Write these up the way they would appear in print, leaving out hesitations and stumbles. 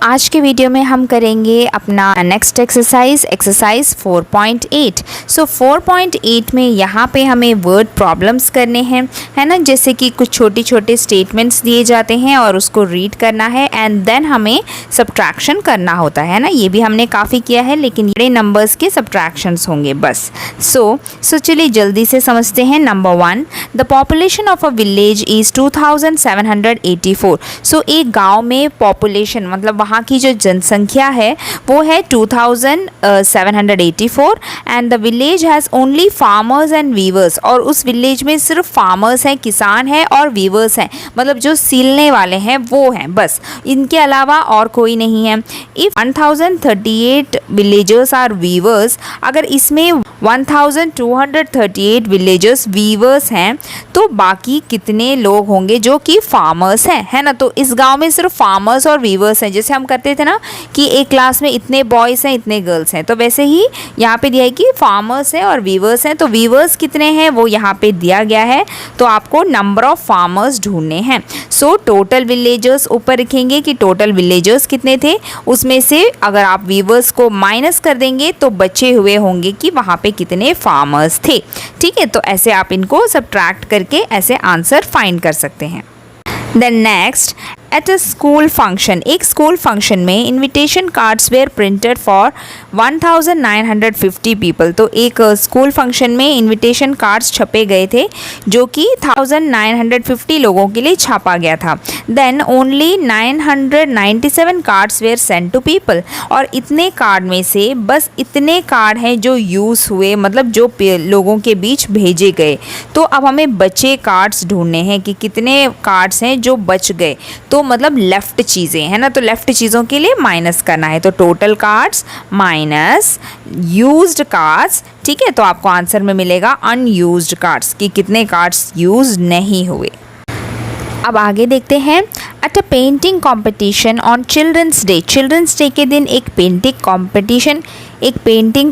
आज के वीडियो में हम करेंगे अपना नेक्स्ट एक्सरसाइज 4.8। सो 4.8 में यहाँ पे हमें वर्ड प्रॉब्लम्स करने हैं, है ना। जैसे कि कुछ छोटे छोटे स्टेटमेंट्स दिए जाते हैं और उसको रीड करना है एंड देन हमें सब्ट्रैक्शन करना होता है ना। ये भी हमने काफ़ी किया है, लेकिन बड़े नंबर्स के सब्ट्रैक्शंस होंगे बस। सो चलिए जल्दी से समझते हैं। Number 1, the population of a village is 2784। सो एक गाँव में पॉपुलेशन मतलब वहाँ की जो जनसंख्या है वो है 2784 and the village has only farmers and weavers. और उस विलेज में सिर्फ फार्मर्स हैं, किसान हैं और वीवर्स हैं, मतलब जो सीलने वाले हैं वो हैं बस, इनके अलावा और कोई नहीं है। इफ़ 1038 विलेजर्स आर वीवर्स, अगर इसमें 1238 विलेजर्स वीवर्स हैं तो बाकी कितने लोग होंगे जो कि फार्मर्स हैं, है ना। तो इस गांव में सिर्फ फार्मर्स और वीवर्स हैं। जैसे हम करते थे ना कि एक क्लास में इतने बॉयज़ हैं इतने गर्ल्स हैं, तो वैसे ही यहाँ पे दिया है कि फार्मर्स हैं और वीवर्स हैं। तो वीवर्स कितने हैं वो यहाँ पे दिया गया है, तो आपको नंबर ऑफ फार्मर्स ढूंढने हैं। सो टोटल विलेजर्स ऊपर लिखेंगे कि टोटल विलेजर्स कितने थे, उसमें से अगर आप वीवर्स को माइनस कर देंगे तो बचे हुए होंगे कि वहाँ पे कितने फार्मर्स थे। ठीक है, तो ऐसे आप इनको सब्ट्रैक्ट करके ऐसे आंसर फाइंड कर सकते हैं। Then next, at a school function, एक स्कूल फंक्शन में invitation cards were printed for 1950 people. तो एक स्कूल फंक्शन में इनविटेशन कार्ड्स छपे गए थे जो कि 1950 लोगों के लिए छापा गया था। Then only 997 cards were send to people. और इतने कार्ड में से बस इतने कार्ड हैं जो यूज़ हुए, मतलब जो लोगों के बीच भेजे गए। तो अब हमें बचे कार्ड्स ढूंढने हैं कि कितने कार्ड्स हैं जो बच गए, तो मतलब लेफ़्ट चीज़ें हैं ना, तो लेफ़्ट चीज़ों के लिए माइनस करना है। तो total cards minus used cards, ठीक है। तो आपको आंसर में मिलेगा अनयूज्ड कार्ड्स, कि कितने कार्ड्स यूज नहीं हुए। अब आगे देखते हैं। At a painting competition on Children's Day, Children's Day के दिन एक पेंटिंग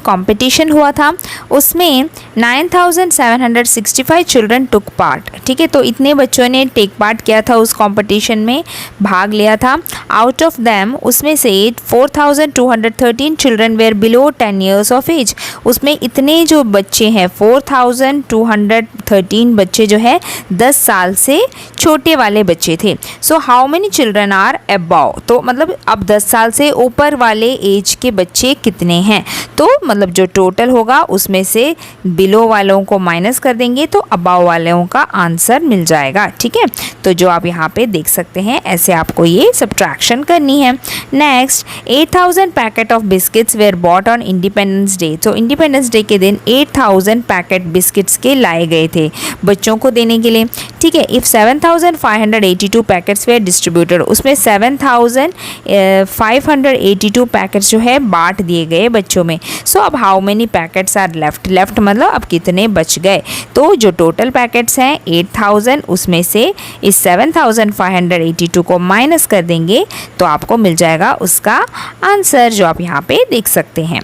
कॉम्पिटिशन हुआ था। उसमें 9765 चिल्ड्रन टुक पार्ट, ठीक है। तो इतने बच्चों ने टेक पार्ट किया था, उस कॉम्पिटिशन में भाग लिया था। आउट ऑफ देम, उसमें से 4213 children were below 10 years of age. उसमें इतने जो बच्चे हैं 4213 बच्चे जो है 10 साल से छोटे वाले बच्चे थे। So how many children are above, तो मतलब अब 10 साल से ऊपर वाले एज के बच्चे कितने हैं। तो मतलब जो टोटल होगा उसमें से बिलो वालों को माइनस कर देंगे तो अबव वालों का आंसर मिल जाएगा, ठीक है। तो जो आप यहाँ पे देख सकते हैं ऐसे आपको ये सब्ट्रैक्शन करनी है। Next, 8000 packet of biscuits were bought on Independence Day. तो इंडिपेंडेंस डे के दिन 8000 पैकेट बिस्किट्स के लाए गए थे बच्चों को देने के लिए, ठीक है। इफ़ 7582 पैकेट्स वेयर डिस्ट्रीब्यूटेड, उसमें 7582 पैकेट्स जो है बांट दिए गए बच्चों में। सो अब how many packets are left मतलब अब कितने बच गए। तो जो टोटल पैकेट्स हैं 8000, उसमें से इस 7582 को माइनस कर देंगे तो आपको मिल जाएगा उसका आंसर, जो आप यहाँ पे देख सकते हैं।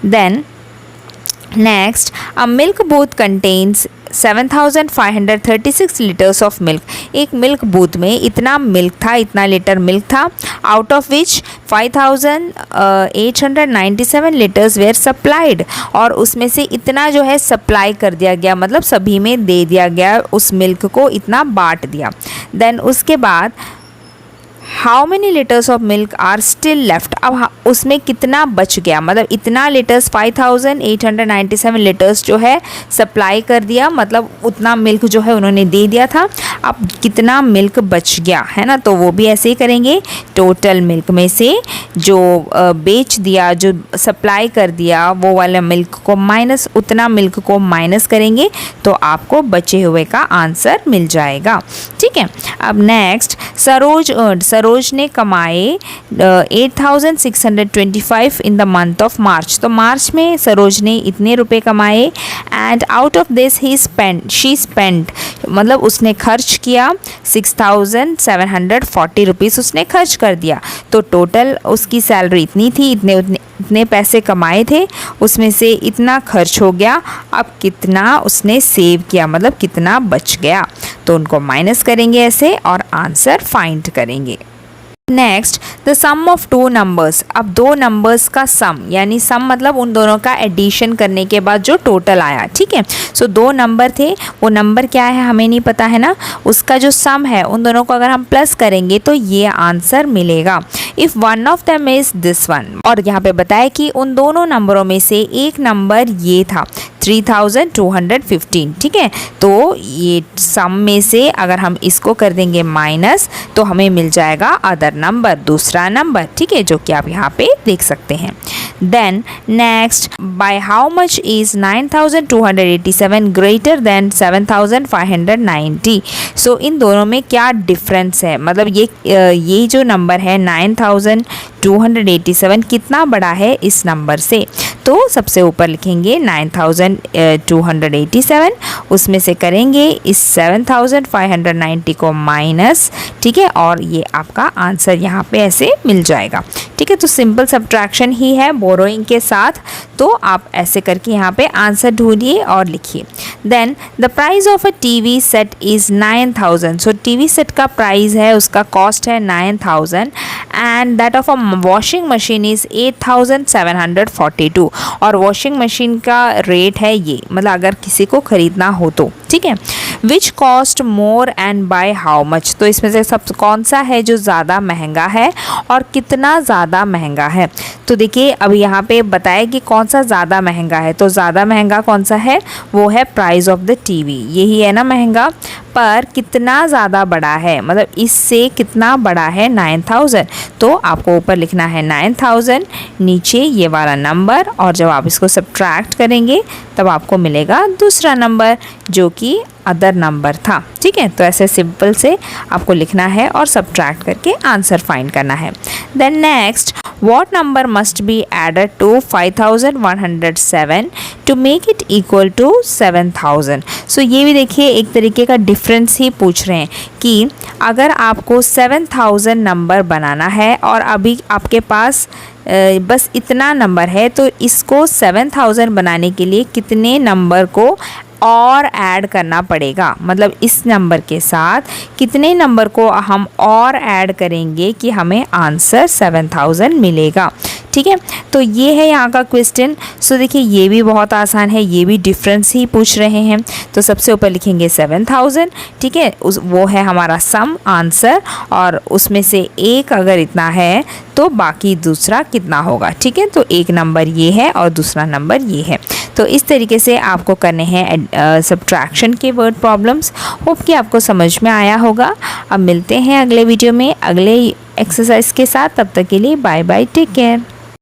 Then next, a milk booth contains 7536 litres of milk. एक मिल्क बूथ में इतना मिल्क था, इतना लीटर मिल्क था। Out of which 5897 litres were supplied. और उसमें से इतना जो है सप्लाई कर दिया गया, मतलब सभी में दे दिया गया, उस मिल्क को इतना बांट दिया। देन उसके बाद how many litres of milk are still left. अब उसमें कितना बच गया, मतलब इतना लीटर्स 5897 लीटर्स जो है सप्लाई कर दिया, मतलब उतना मिल्क जो है उन्होंने दे दिया था। अब कितना मिल्क बच गया, है ना। तो वो भी ऐसे ही करेंगे, टोटल मिल्क में से जो बेच दिया, जो सप्लाई कर दिया, वो वाला मिल्क को माइनस, उतना मिल्क को माइनस करेंगे तो आपको बचे हुए का आंसर मिल जाएगा, ठीक है। अब नेक्स्ट, सरोज ने कमाए 8625 in the month of March. तो मार्च में सरोज ने इतने रुपए कमाए and out of this she spent, मतलब उसने खर्च किया 6740 रुपीज़ उसने खर्च कर दिया। तो टोटल उसकी सैलरी इतनी थी, इतने पैसे कमाए थे, उसमें से इतना खर्च हो गया। अब कितना उसने सेव किया, मतलब कितना बच गया, तो उनको माइनस करेंगे ऐसे और आंसर फाइंड करेंगे। Next the sum of two numbers. अब दो नंबर्स का सम, यानी सम मतलब उन दोनों का एडिशन करने के बाद जो टोटल आया, ठीक है। सो दो नंबर थे, वो नंबर क्या है हमें नहीं पता है ना, उसका जो सम है उन दोनों को अगर हम प्लस करेंगे तो ये आंसर मिलेगा। If one of them is this one, और यहाँ पे बताया कि उन दोनों नंबरों में से एक नंबर ये था 3215, ठीक है। तो ये सम में से अगर हम इसको कर देंगे माइनस तो हमें मिल जाएगा अदर नंबर, दूसरा नंबर, ठीक है, जो कि आप यहाँ पे देख सकते हैं। Then next, by how much is 9287 greater than 7590। So इन दोनों में क्या डिफरेंस है, मतलब ये जो नंबर है 9287 कितना बड़ा है इस नंबर से। तो सबसे ऊपर लिखेंगे 9287, उसमें से करेंगे इस 7590 को माइनस, ठीक है, और ये आपका आंसर यहाँ पे ऐसे मिल जाएगा, ठीक है। तो सिंपल सब्ट्रैक्शन ही है बोरोइंग के साथ, तो आप ऐसे करके यहाँ पे आंसर ढूंढिए और लिखिए। Then the price of a TV set is 9000। So TV set का प्राइस है, उसका कॉस्ट है 9000 and that of a washing machine is 8742, और वॉशिंग मशीन का रेट है ये, मतलब अगर किसी को ख़रीदना हो तो, ठीक है। Which cost more and bye how much. तो इसमें से सब कौन सा है जो ज़्यादा महंगा है और कितना ज़्यादा महंगा है। तो देखिए अब यहाँ पे बताया कि कौन सा ज़्यादा महंगा है, तो ज़्यादा महंगा कौन सा है, वो है प्राइस ऑफ द टीवी, यही है ना महंगा, पर कितना ज़्यादा बड़ा है, मतलब इससे कितना बड़ा है 9000। तो आपको ऊपर लिखना है 9000, नीचे ये वाला नंबर, और जब आप इसको सब्ट्रैक्ट करेंगे तब आपको मिलेगा दूसरा नंबर जो कि अदर नंबर था, ठीक है। तो ऐसे सिंपल से आपको लिखना है और सब्ट्रैक्ट करके आंसर फाइंड करना है। Then next, what number must be added to 5107 to make it equal to 7000। सो ये भी देखिए एक तरीके का डिफरेंस ही पूछ रहे हैं कि अगर आपको 7000 नंबर बनाना है और अभी आपके पास बस इतना नंबर है, तो इसको 7000 बनाने के लिए कितने नंबर को और ऐड करना पड़ेगा, मतलब इस नंबर के साथ कितने नंबर को हम और ऐड करेंगे कि हमें आंसर 7000 मिलेगा, ठीक है। तो ये है यहाँ का क्वेश्चन। सो देखिए ये भी बहुत आसान है, ये भी डिफरेंस ही पूछ रहे हैं। तो सबसे ऊपर लिखेंगे 7000, ठीक है, वो है हमारा सम आंसर, और उसमें से एक अगर इतना है तो बाकी दूसरा कितना होगा, ठीक है। तो एक नंबर ये है और दूसरा नंबर ये है। तो इस तरीके से आपको करने हैं सब्ट्रैक्शन के वर्ड प्रॉब्लम्स। होप कि आपको समझ में आया होगा। अब मिलते हैं अगले वीडियो में अगले एक्सरसाइज के साथ, तब तक के लिए बाय बाय, टेक केयर।